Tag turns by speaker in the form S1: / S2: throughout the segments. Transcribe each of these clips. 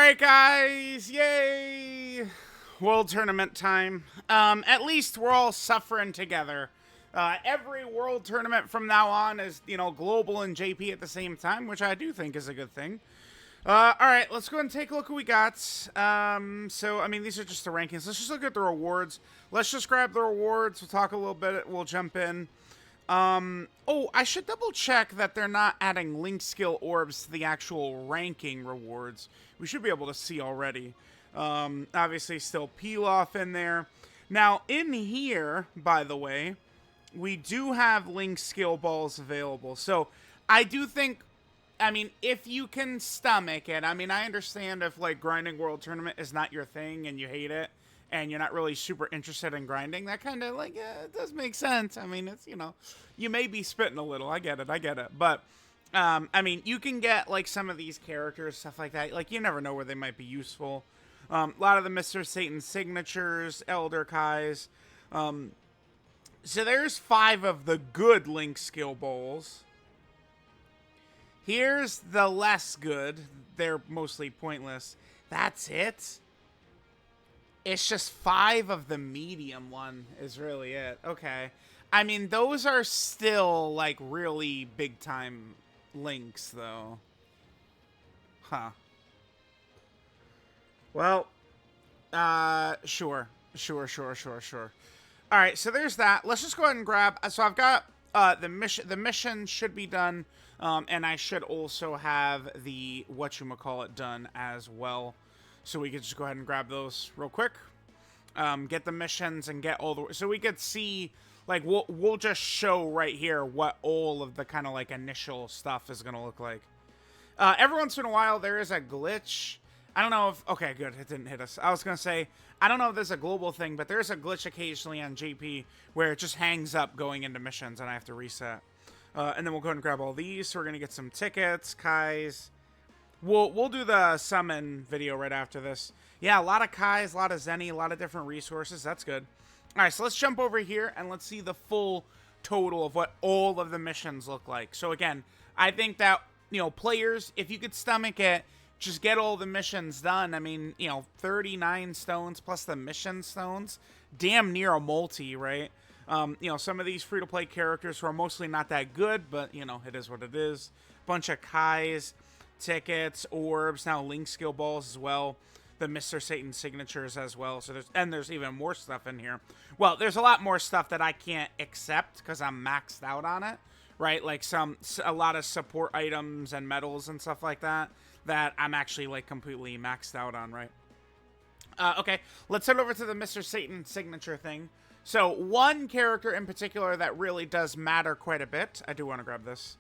S1: Alright, guys. Yay. World Tournament time. At least we're all suffering together. Every World Tournament from now on is, global and JP at the same time, which I do think is a good thing. Alright, let's go ahead and take a look at what we got. These are just the rankings. Let's just look at the rewards. Let's just grab the rewards. We'll talk a little bit. We'll jump in. I should double check that they're not adding link skill orbs to the actual ranking rewards. We should be able to see already. Obviously still peel off in there. Now, in here, by the way, we do have link skill balls available. So, I do think, if you can stomach it, I understand if, grinding World Tournament is not your thing and you hate it, and you're not really super interested in grinding, that kind of, it does make sense. It's, you may be spitting a little. I get it. But, you can get, some of these characters, stuff like that. You never know where they might be useful. A lot of the Mr. Satan signatures, Elder Kais. So there's 5 of the good Link skill bowls. Here's the less good. They're mostly pointless. That's it? It's just 5 of the medium one is really it. Okay. Those are still, really big-time links, though. Huh. Well, sure. Alright, so there's that. Let's just go ahead and grab... So I've got the mission. The mission should be done, and I should also have the whatchamacallit done as well. So we could just go ahead and grab those real quick. Get the missions and get all the... So we could see... we'll just show right here what all of the kind of, initial stuff is going to look like. Every once in a while, there is a glitch... I don't know if... Okay, good. It didn't hit us. I was going to say, I don't know if there's a global thing, but there's a glitch occasionally on JP where it just hangs up going into missions and I have to reset. And then we'll go ahead and grab all these. So we're going to get some tickets, Kais. We'll do the summon video right after this. Yeah, a lot of Kais, a lot of Zenny, a lot of different resources. That's good. All right, so let's jump over here and let's see the full total of what all of the missions look like. So again, I think that, players, if you could stomach it, just get all the missions done. 39 stones plus the mission stones. Damn near a multi, right? Some of these free-to-play characters who are mostly not that good, but, it is what it is. Bunch of Kais, tickets, orbs, now link skill balls as well. The Mr. Satan signatures as well. So there's even more stuff in here. Well, there's a lot more stuff that I can't accept because I'm maxed out on it, right? A lot of support items and medals and stuff like that I'm actually completely maxed out on, right? Okay, let's head over to the Mr. Satan signature thing. So one character in particular that really does matter quite a bit, I do want to grab this,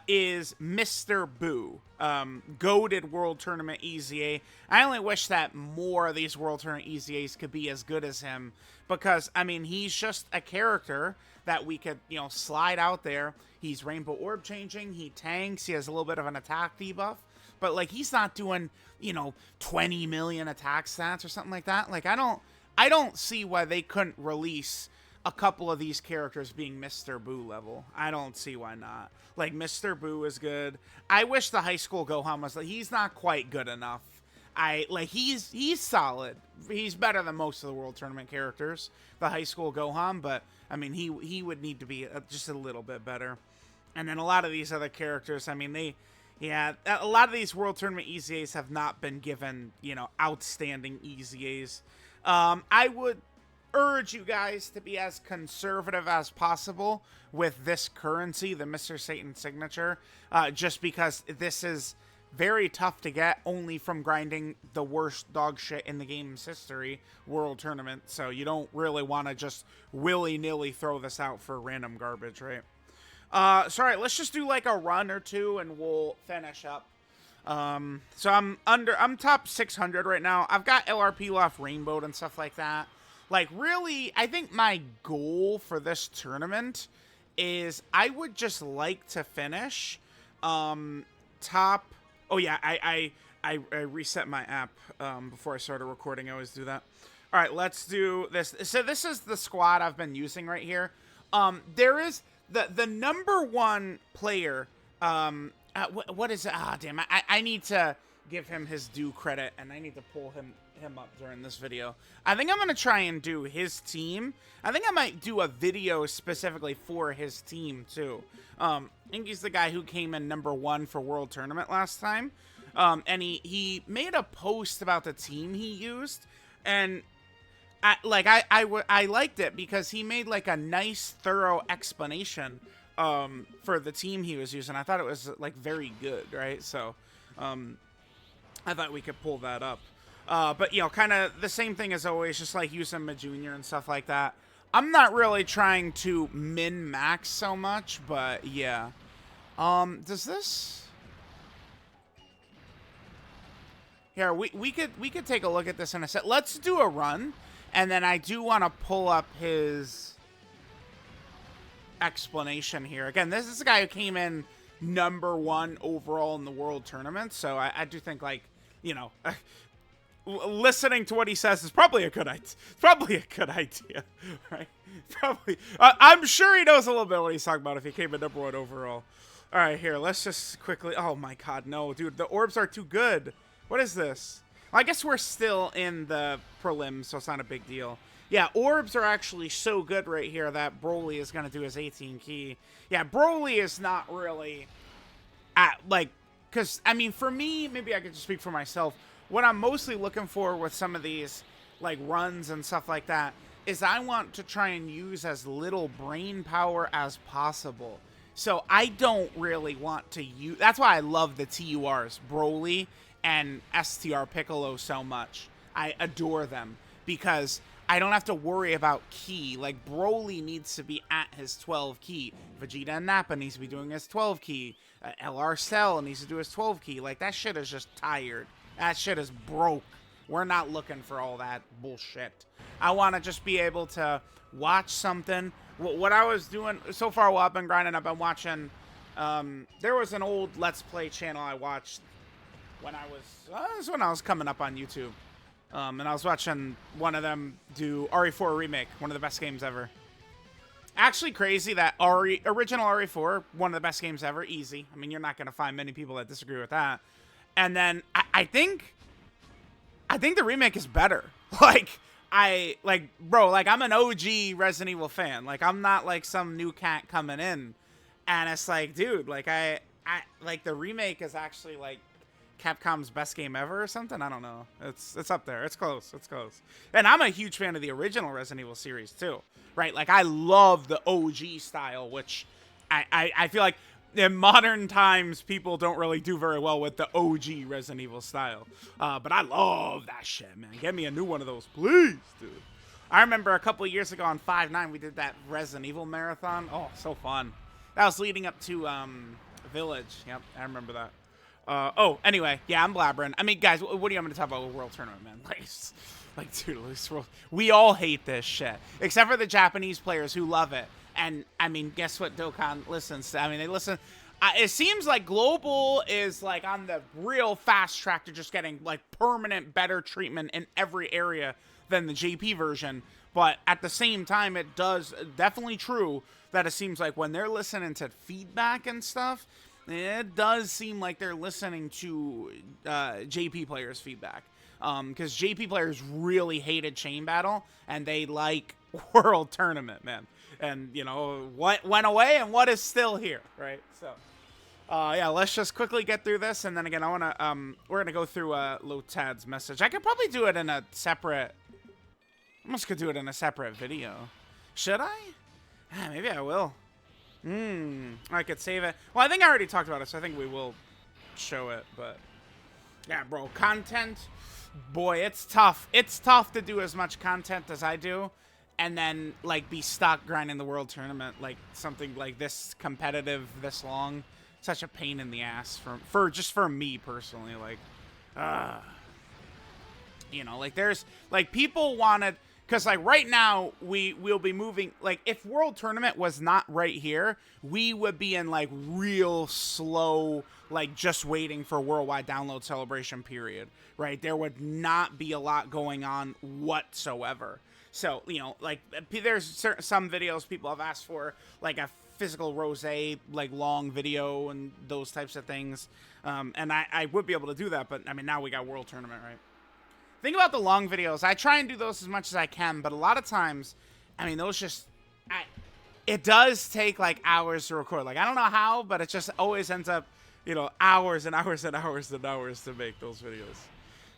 S1: is Mr. Boo. Goated World Tournament EZA. I only wish that more of these World Tournament EZAs could be as good as him, because, he's just a character that we could, slide out there. He's Rainbow Orb changing, he tanks, he has a little bit of an attack debuff, but, he's not doing, 20 million attack stats or something like that. I don't see why they couldn't release a couple of these characters being Mr. Boo level. I don't see why not. Mr. Boo is good. I wish the High School Gohan was, he's not quite good enough. He's solid. He's better than most of the World Tournament characters, the High School Gohan, but, he would need to be just a little bit better. And then a lot of these other characters, a lot of these World Tournament EZAs have not been given, outstanding EZAs. I would urge you guys to be as conservative as possible with this currency, the Mr. Satan signature, just because this is very tough to get only from grinding the worst dog shit in the game's history, World Tournament, so you don't really want to just willy-nilly throw this out for random garbage, right? So alright, let's just do a run or two and we'll finish up. So I'm top 600 right now. I've got LRP left rainbowed and stuff like that. Really, I think my goal for this tournament is I would just like to finish top... Oh yeah, I reset my app before I started recording. I always do that. All right, let's do this. So this is the squad I've been using right here. There is the number one player. What is it? Ah, damn! I need to give him his due credit, and I need to pull him up during this video. I think I'm gonna try and do his team. I think I might do a video specifically for his team too. I think he's the guy who came in #1 for World Tournament last time, and he made a post about the team he used, and I liked it because he made like a nice, thorough explanation for the team he was using. I thought it was like very good, right? So I thought we could pull that up. But you know, kind of the same thing as always, just like using my junior and stuff like that. I'm not really trying to min-max so much, but yeah. Does this? Here, we could take a look at this in a sec. Let's do a run. And then I do want to pull up his explanation here. Again, this is a guy who came in #1 overall in the World Tournament. So I do think, like, you know, listening to what he says is probably a good idea. It's probably a good idea, right? Probably. I'm sure he knows a little bit what he's talking about if he came in #1 overall. All right, here. Let's just quickly. Oh, my God. No, dude. The orbs are too good. What is this? I guess we're still in the prelims, so it's not a big deal. Yeah, orbs are actually so good right here that Broly is going to do his 18 key. Yeah, Broly is not really at, like, because, I mean, for me, maybe I could just speak for myself. What I'm mostly looking for with some of these, like, runs and stuff like that is I want to try and use as little brain power as possible. So I don't really want to use... That's why I love the TURs, Broly and STR Piccolo, so much. I adore them because I don't have to worry about key. Like, Broly needs to be at his 12 key. Vegeta and Nappa needs to be doing his 12 key. LR Cell needs to do his 12 key. Like, that shit is just tired. That shit is broke. We're not looking for all that bullshit. I want to just be able to watch something. What I was doing so far while I've been grinding, I've been watching... there was an old Let's Play channel I watched when I was coming up on YouTube. And I was watching one of them do RE4 Remake, one of the best games ever. Actually crazy that original RE4, one of the best games ever, easy. I mean, you're not going to find many people that disagree with that. And then I think the remake is better. Bro, like, I'm an OG Resident Evil fan. Like, I'm not like some new cat coming in. And it's like, dude, like, I like, the remake is actually like Capcom's best game ever or something. I don't know. It's up there. It's close. It's close. And I'm a huge fan of the original Resident Evil series too, right? Like, I love the OG style, which I feel like in modern times people don't really do very well with the OG Resident Evil style. But I love that shit, man. Get me a new one of those, please, dude. I remember a couple of years ago on 5-9 we did that Resident Evil marathon. Oh, so fun. That was leading up to Village. Yep, I remember that. Anyway, yeah, I'm blabbering. I mean, guys, what do you want me to talk about with World Tournament, man? Like, dude, this world, we all hate this shit, except for the Japanese players who love it. And, I mean, guess what Dokkan listens to? I mean, they listen. It seems like Global is, like, on the real fast track to just getting, like, permanent better treatment in every area than the JP version. But at the same time, it does definitely true that it seems like when they're listening to feedback and stuff, it does seem like they're listening to JP players' feedback. Because JP players really hated Chain Battle, and they like World Tournament, man. And, you know, what went away and what is still here, right? So, yeah, let's just quickly get through this. And then again, we're going to go through Lotad's message. I could probably do it in a separate... I almost could do it in a separate video. Should I? Maybe I will. I could save it. Well, I think I already talked about it, so I think we will show it. But yeah, bro, content. Boy, it's tough. It's tough to do as much content as I do, and then like be stuck grinding the World Tournament, like something like this competitive, this long. Such a pain in the ass for me personally. Like, you know, like there's like people wanted. Because, like, right now, we'll be moving... Like, if World Tournament was not right here, we would be in, like, real slow, like, just waiting for worldwide download celebration period, right? There would not be a lot going on whatsoever. So, you know, like, there's some videos people have asked for, like, a physical rosé, like long video and those types of things. And I would be able to do that, but I mean, now we got World Tournament, right? Think about the long videos. I try and do those as much as I can, but a lot of times, I mean, those just, it does take like hours to record. Like, I don't know how, but it just always ends up, you know, hours and hours and hours and hours to make those videos.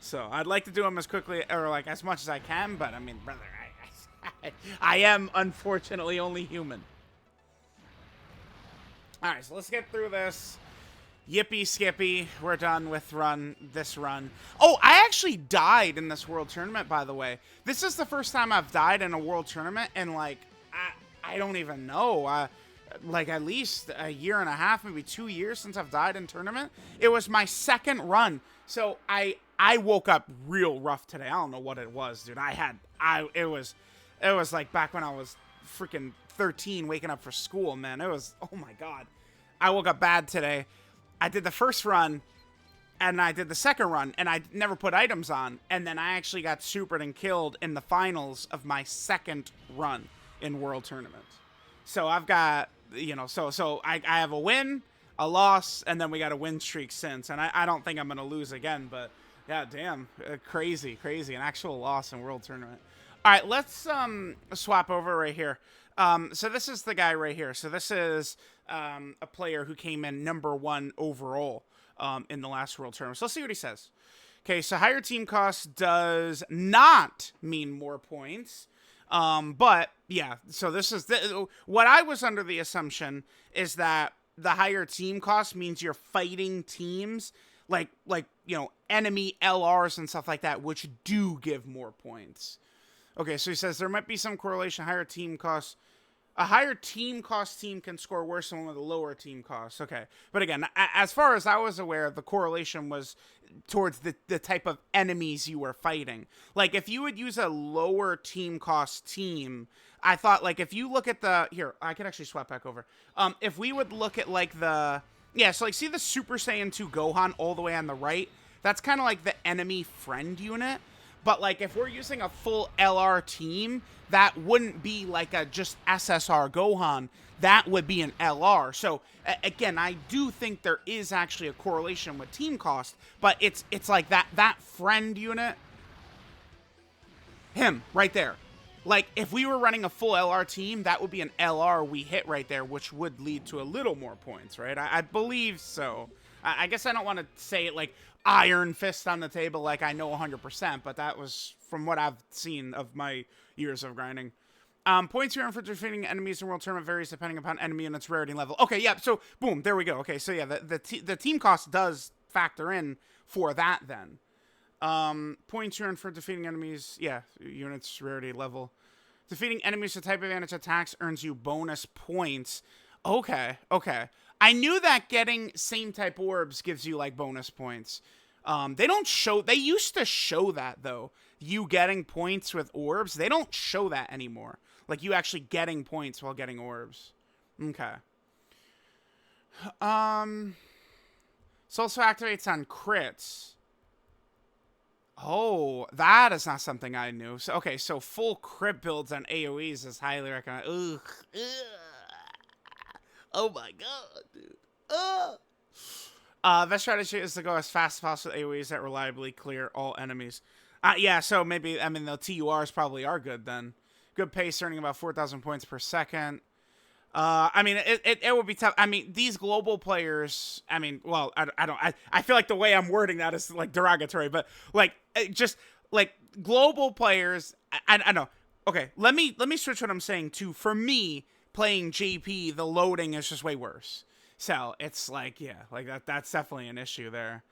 S1: So I'd like to do them as quickly or like as much as I can, but I mean, brother, I am unfortunately only human. All right, so let's get through this. Yippee skippy, we're done with this run. Oh, I actually died in this World Tournament, by the way. This is the first time I've died in a World Tournament, and like, I don't even know. Like at least a year and a half, maybe 2 years since I've died in tournament. It was my second run. So I woke up real rough today. I don't know what it was, dude. It was like back when I was freaking 13 waking up for school, man. It was, oh my God. I woke up bad today. I did the first run, and I did the second run, and I never put items on, and then I actually got supered and killed in the finals of my second run in World Tournament. So I've got, you know, so I have a win, a loss, and then we got a win streak since, and I don't think I'm going to lose again, but yeah, damn, crazy, an actual loss in World Tournament. All right, let's swap over right here. So this is the guy right here. So this is a player who came in #1 overall in the last World Tournament. So let's see what he says. Okay, so higher team cost does not mean more points. But yeah, so this is what I was under the assumption is that the higher team cost means you're fighting teams like you know, enemy LRs and stuff like that, which do give more points. Okay, so he says there might be some correlation. A higher team cost team can score worse than one with a lower team cost. Okay, but again, as far as I was aware, the correlation was towards the type of enemies you were fighting. Like, if you would use a lower team cost team, I thought, like, if you look at here, I can actually swap back over. If we would look at, like, so, like, see the Super Saiyan 2 Gohan all the way on the right? That's kind of like the enemy friend unit. But, like, if we're using a full LR team, that wouldn't be like a just SSR Gohan. That would be an LR. So, again, I do think there is actually a correlation with team cost, but it's like that friend unit, him, right there. Like, if we were running a full LR team, that would be an LR we hit right there, which would lead to a little more points, right? I believe so. I guess I don't want to say it like iron fist on the table like I know 100%, but that was from what I've seen of my years of grinding. Points you earn for defeating enemies in World Tournament varies depending upon enemy and its rarity level. Okay, yeah, so boom, there we go. Okay, so yeah, the team cost does factor in for that then. Points you earn for defeating enemies, yeah, units rarity level. Defeating enemies with type advantage attacks earns you bonus points. Okay. I knew that getting same type orbs gives you like bonus points. They used to show that though. You getting points with orbs, they don't show that anymore. Like you actually getting points while getting orbs. Okay. This also activates on crits. Oh, that is not something I knew. So, okay, so full crit builds on AoEs is highly recommended. Ugh. Oh my god, dude. Best strategy is to go as fast as possible with AoEs that reliably clear all enemies. Yeah, so maybe, I mean, the TURs probably are good then. Good pace, earning about 4,000 points per second. I mean, it would be tough. I mean, these global players, I mean, well, I feel like the way I'm wording that is like derogatory, but like, just like global players, I know. Okay, let me switch what I'm saying to, for me, playing JP, the loading is just way worse. So it's like, yeah, like that's definitely an issue there.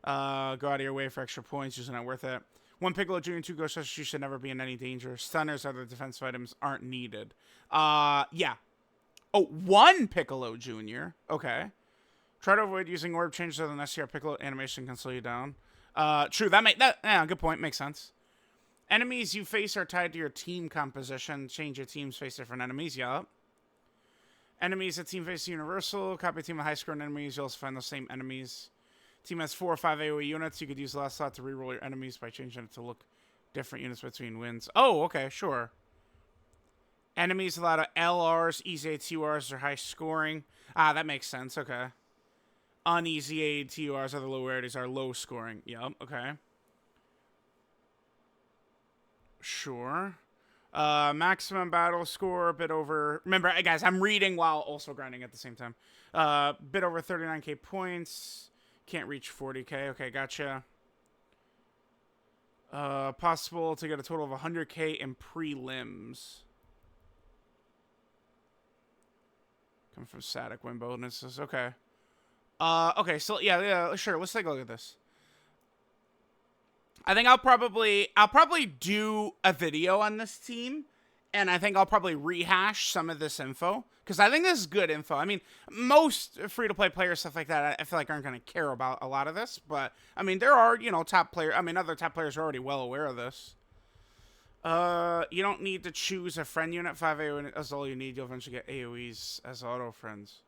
S1: Go out of your way for extra points, just not worth it. 1 Piccolo Jr., 2 Ghost Rushers, you should never be in any danger. Stunners, other defensive items aren't needed. Yeah. Oh, 1 Piccolo Jr. Okay. Try to avoid using orb changes so the SCR Piccolo animation can slow you down. True, yeah, good point, makes sense. Enemies you face are tied to your team composition. Change your teams, face different enemies, yup. Enemies that team face universal. Copy a team of high scoring enemies, you'll also find those same enemies. Team has 4 or 5 AoE units. You could use the last slot to reroll your enemies by changing it to look different units between wins. Oh, okay, sure. Enemies with a lot of LRs, easy ATURs are high scoring. Ah, that makes sense. Okay. Uneasy ATURs, other low rarities are low scoring. Yep. Okay. Sure. Maximum battle score, a bit over. Remember, guys, I'm reading while also grinding at the same time. Bit over 39k points. Can't reach 40k. Okay, gotcha. Possible to get a total of 100k in prelims. Come from static win bonuses. Okay. Okay, so yeah, sure. Let's take a look at this. I think I'll probably do a video on this team, and I think I'll probably rehash some of this info because I think this is good info. I mean, most free-to-play players, stuff like that, I feel like aren't going to care about a lot of this, but I mean, there are, you know, top players. I mean, other top players are already well aware of this. You don't need to choose a friend unit. 5 AoE is all you need. You'll eventually get AoEs as auto friends.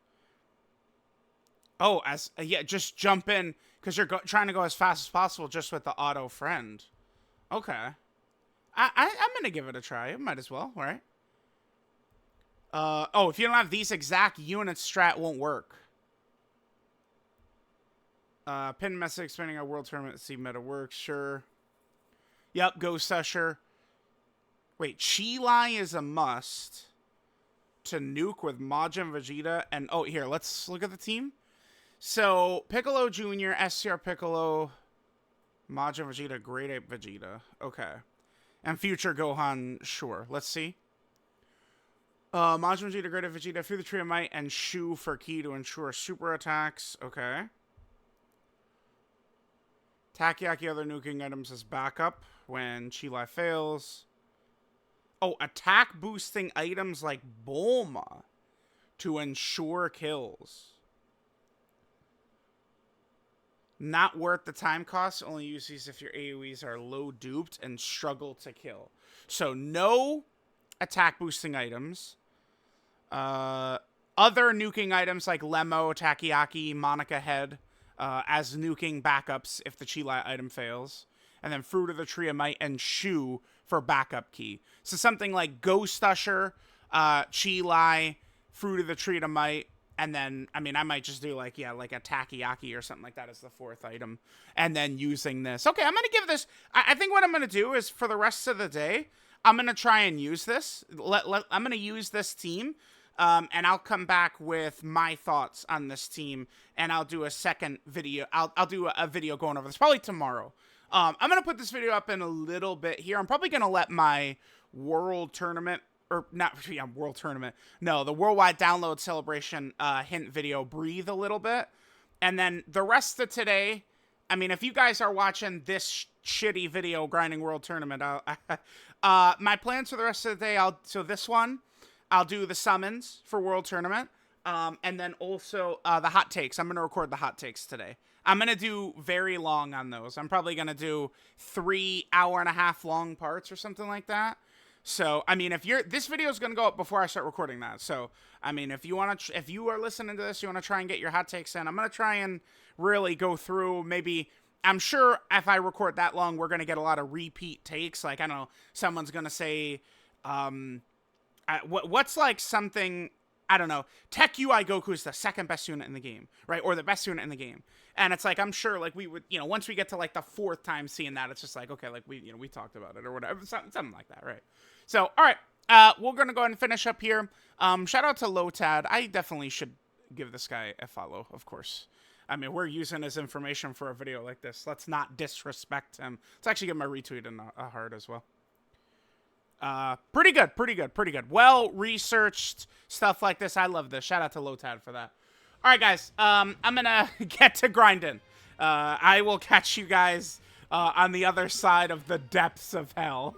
S1: Oh, yeah, just jump in because you're trying to go as fast as possible just with the auto friend. Okay. I'm going to give it a try. Might as well, right? Oh, if you don't have these exact units, strat won't work. Pin message expanding our world tournament to see meta works. Sure. Yep, Ghost Usher. Wait, Chi-Lai is a must to nuke with Majin Vegeta. And, oh, here, let's look at the team. So, Piccolo Jr., SCR Piccolo, Majin Vegeta, Great Ape Vegeta. Okay. And future Gohan, sure. Let's see. Majin Vegeta, Great Ape Vegeta, through the Tree of Might, and Shu for Ki to ensure super attacks. Okay. Takoyaki other nuking items as backup when Chi-Lai fails. Oh, attack boosting items like Bulma to ensure kills. Not worth the time cost. Only use these if your AoEs are low duped and struggle to kill. So no attack boosting items. Other nuking items like Lemo, Takoyaki, Monica Head as nuking backups if the Chi-Lai item fails. And then Fruit of the Tree of Might and Shu for backup key. So something like Ghost Usher, Chi-Lai, Fruit of the Tree of Might, and then, I mean, I might just do like, yeah, like a Takoyaki or something like that as the fourth item. And then using this. Okay, I'm going to give this, I think what I'm going to do is for the rest of the day, I'm going to try and use this. I'm going to use this team. And I'll come back with my thoughts on this team. And I'll do a second video. I'll do a video going over this probably tomorrow. I'm going to put this video up in a little bit here. I'm probably going to let my world tournament, or not, yeah, world tournament. No, the worldwide download celebration hint video breathe a little bit. And then the rest of today, I mean, if you guys are watching this shitty video, Grinding World Tournament, my plans for the rest of the day, so this one, I'll do the summons for World Tournament. And then also the hot takes. I'm going to record the hot takes today. I'm going to do very long on those. I'm probably going to do 3 hour-and-a-half long parts or something like that. So, I mean, this video is going to go up before I start recording that. So, I mean, if you are listening to this, you want to try and get your hot takes in, I'm going to try and really go through maybe, I'm sure if I record that long, we're going to get a lot of repeat takes. Like, I don't know, someone's going to say, what's like something, I don't know, Tech UI Goku is the second best unit in the game, right? Or the best unit in the game. And it's like, I'm sure like we would, once we get to like the 4th time seeing that, it's just like, okay, like we talked about it or whatever, something like that, right? So, all right, we're going to go ahead and finish up here. Shout out to Lotad. I definitely should give this guy a follow, of course. I mean, we're using his information for a video like this. Let's not disrespect him. Let's actually give him a retweet and a heart as well. Pretty good. Well-researched stuff like this. I love this. Shout out to Lotad for that. All right, guys. I'm gonna get to grinding. I will catch you guys on the other side of the depths of hell.